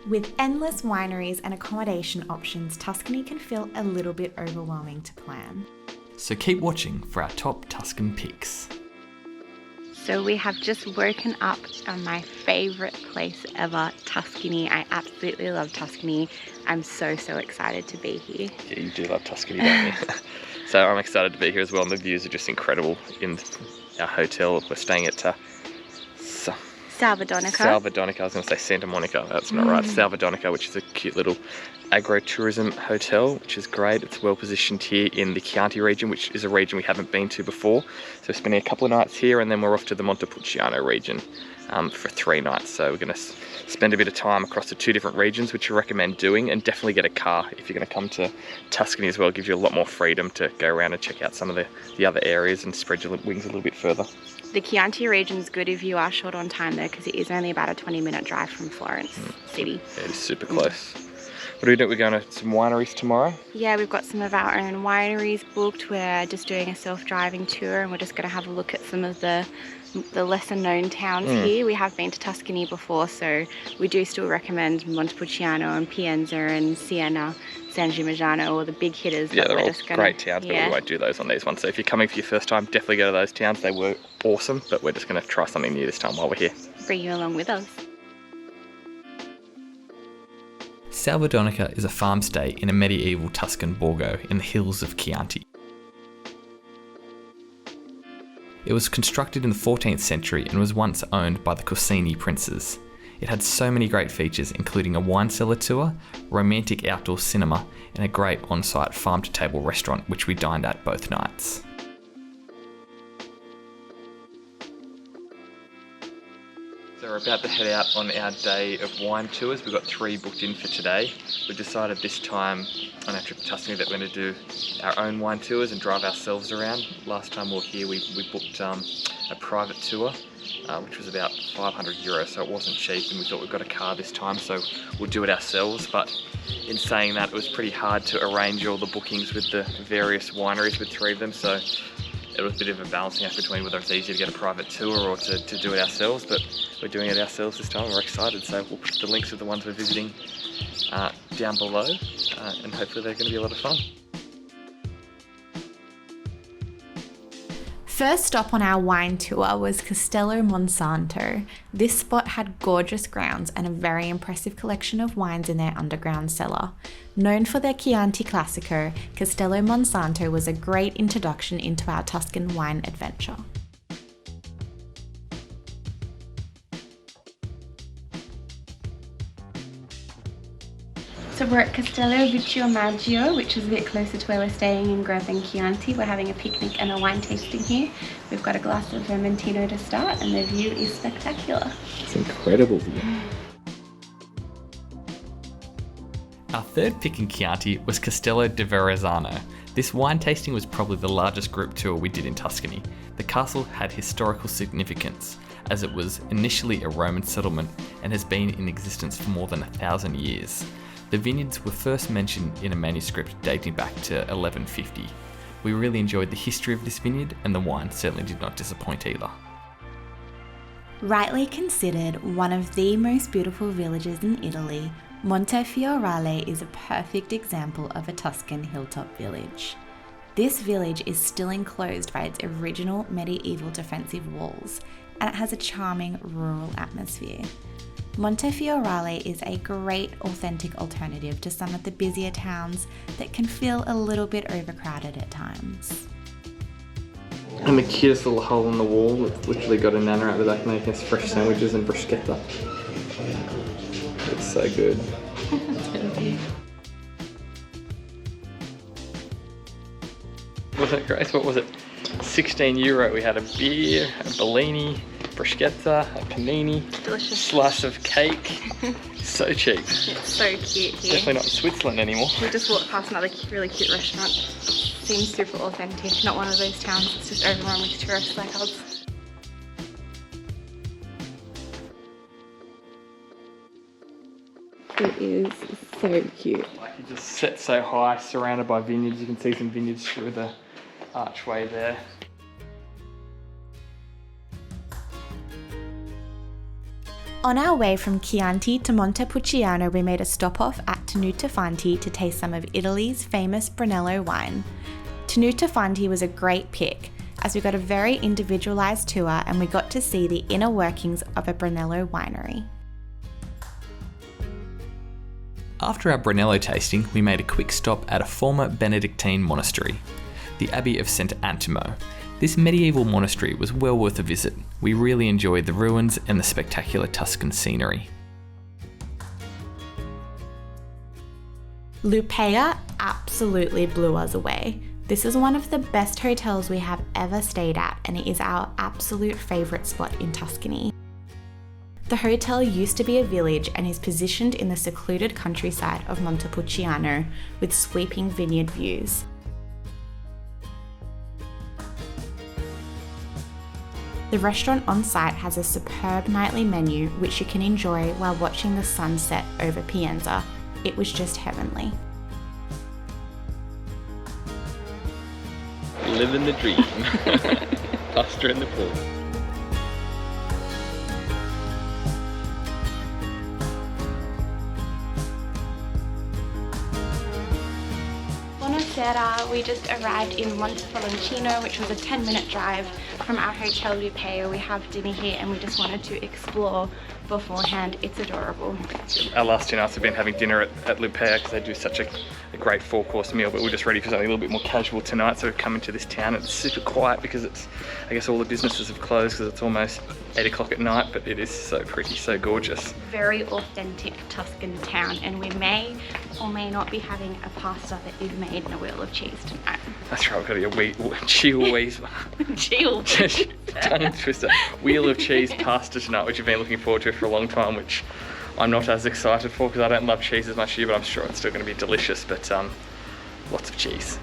With endless wineries and accommodation options, Tuscany can feel a little bit overwhelming to plan. So keep watching for our top Tuscan picks. So we have just woken up on my favourite place ever, Tuscany. I absolutely love Tuscany. I'm so excited to be here. Yeah, you do love Tuscany, don't you? So I'm excited to be here as well, and the views are just incredible in our hotel. We're staying at Salvadonica. I was going to say Santa Monica, that's not right. Salvadonica, which is a cute little agro-tourism hotel, which is great. It's well positioned here in the Chianti region, which is a region we haven't been to before. So we're spending a couple of nights here, and then we're off to the Montepulciano region for 3 nights. So we're going to spend a bit of time across the 2 different regions, which I recommend doing, and definitely get a car if you're going to come to Tuscany as well. It gives you a lot more freedom to go around and check out some of the other areas and spread your wings a little bit further. The Chianti region is good if you are short on time though, because it is only about a 20-minute drive from Florence city. Yeah, it is super close. What do we do? We're going to some wineries tomorrow? Yeah, we've got some of our own wineries booked. We're just doing a self-driving tour, and we're just going to have a look at some of the lesser known towns here. We have been to Tuscany before, so we do still recommend Montepulciano and Pienza and Siena, San Gimignano, or the big hitters. Yeah, they're all great towns, but we won't do those on these ones. So if you're coming for your first time, definitely go to those towns. They were awesome, but we're just going to try something new this time while we're here. Bring you along with us. Salvadonica is a farm state in a medieval Tuscan borgo in the hills of Chianti. It was constructed in the 14th century and was once owned by the Corsini princes. It had so many great features, including a wine cellar tour, romantic outdoor cinema, and a great on-site farm-to-table restaurant, which we dined at both nights. So we're about to head out on our day of wine tours. We've got 3 booked in for today. We've decided this time on our trip to Tuscany that we're going to do our own wine tours and drive ourselves around. Last time we were here, we booked a private tour, which was about €500, so it wasn't cheap, and we thought we've got a car this time, so we'll do it ourselves. But in saying that, it was pretty hard to arrange all the bookings with the various wineries with 3 of them, so it was a bit of a balancing act between whether it's easier to get a private tour or to do it ourselves, but we're doing it ourselves this time. We're excited, so we'll put the links of the ones we're visiting down below, and hopefully they're going to be a lot of fun. First stop on our wine tour was Castello Monsanto. This spot had gorgeous grounds and a very impressive collection of wines in their underground cellar. Known for their Chianti Classico, Castello Monsanto was a great introduction into our Tuscan wine adventure. So we're at Castello Vicchiomaggio, which is a bit closer to where we're staying in Gobbi, Chianti. We're having a picnic and a wine tasting here. We've got a glass of Vermentino to start, and the view is spectacular. It's incredible view. Our third pick in Chianti was Castello de Verrazzano. This wine tasting was probably the largest group tour we did in Tuscany. The castle had historical significance, as it was initially a Roman settlement and has been in existence for more than 1,000 years. The vineyards were first mentioned in a manuscript dating back to 1150. We really enjoyed the history of this vineyard, and the wine certainly did not disappoint either. Rightly considered one of the most beautiful villages in Italy, Montefioralle is a perfect example of a Tuscan hilltop village. This village is still enclosed by its original medieval defensive walls, and it has a charming rural atmosphere. Montefiorale is a great authentic alternative to some of the busier towns that can feel a little bit overcrowded at times. And the cutest little hole in the wall, it's literally got a nana out the back making us fresh sandwiches and bruschetta. It's so good. Was it, Grace? What was it? €16. We had a beer, a Bellini, bruschetta, a panini, Delicious. Slice of cake. So cheap. It's so cute here. Definitely not in Switzerland anymore. We just walked past another really cute restaurant. Seems super authentic, not one of those towns that's just overrun with tourists like us. It is so cute. Like you just sit so high, surrounded by vineyards. You can see some vineyards through the archway there. On our way from Chianti to Montepulciano, we made a stop off at Tenuta Fanti to taste some of Italy's famous Brunello wine. Tenuta Fanti was a great pick, as we got a very individualised tour and we got to see the inner workings of a Brunello winery. After our Brunello tasting, we made a quick stop at a former Benedictine monastery, the Abbaye of Sant'Antimo. This medieval monastery was well worth a visit. We really enjoyed the ruins and the spectacular Tuscan scenery. Lupaia absolutely blew us away. This is one of the best hotels we have ever stayed at, and it is our absolute favourite spot in Tuscany. The hotel used to be a village and is positioned in the secluded countryside of Montepulciano with sweeping vineyard views. The restaurant on site has a superb nightly menu which you can enjoy while watching the sunset over Pienza. It was just heavenly. Living the dream. Pasta in the pool. Buonasera, we just arrived in Montefollonico, which was a 10-minute drive from our hotel Lupaia. We have dinner here and we just wanted to explore beforehand. It's adorable. Our last 2 nights have been having dinner at Lupaia because they do such a great 4-course meal, but we're just ready for something a little bit more casual tonight. So we've come into this town. It's super quiet because I guess all the businesses have closed because it's almost 8 o'clock at night, but it is so pretty, so gorgeous. Very authentic Tuscan town, and we may or may not be having a pasta that is made in a wheel of cheese tonight. That's right, we've got a cheese tongue twister. Wheel of cheese pasta tonight, which you've been looking forward to for a long time, which I'm not as excited for because I don't love cheese as much as you, but I'm sure it's still going to be delicious, but lots of cheese.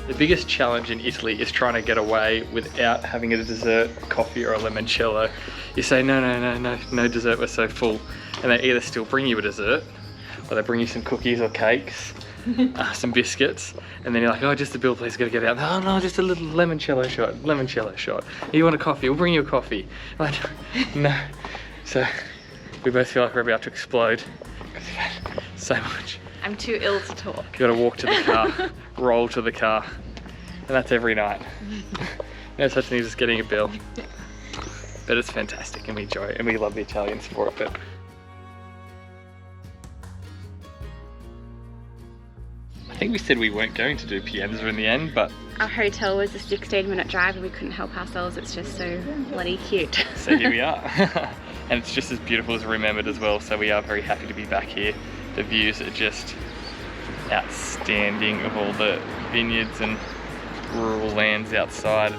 The biggest challenge in Italy is trying to get away without having a dessert, coffee or a limoncello. You say, no dessert, we're so full. And they either still bring you a dessert, or they bring you some cookies or cakes, some biscuits, and then you're like, oh, just the bill, please, gotta get out. Oh no, just a little limoncello shot. You want a coffee? We'll bring you a coffee. Like, no. So we both feel like we're about to explode because we've had so much. I'm too ill to talk. You gotta walk to the car, roll to the car, and that's every night. No such thing as just getting a bill. But it's fantastic and we enjoy it and we love the Italians for it. But I think we said we weren't going to do Pienza in the end, but our hotel was a 16-minute drive and we couldn't help ourselves. It's just so bloody cute. So here we are. And it's just as beautiful as remembered as well, so we are very happy to be back here. The views are just outstanding of all the vineyards and rural lands outside.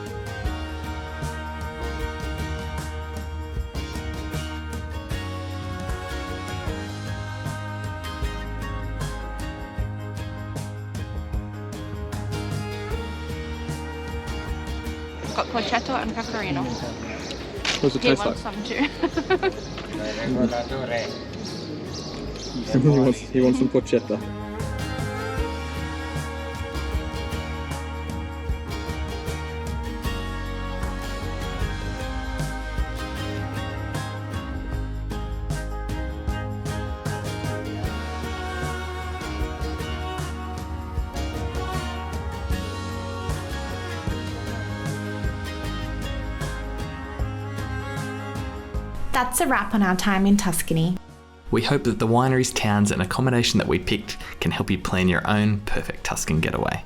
Got porchetto and pecorino. What's it He taste like? wants some too. He wants some porchetta. That's a wrap on our time in Tuscany. We hope that the wineries, towns and accommodation that we picked can help you plan your own perfect Tuscan getaway.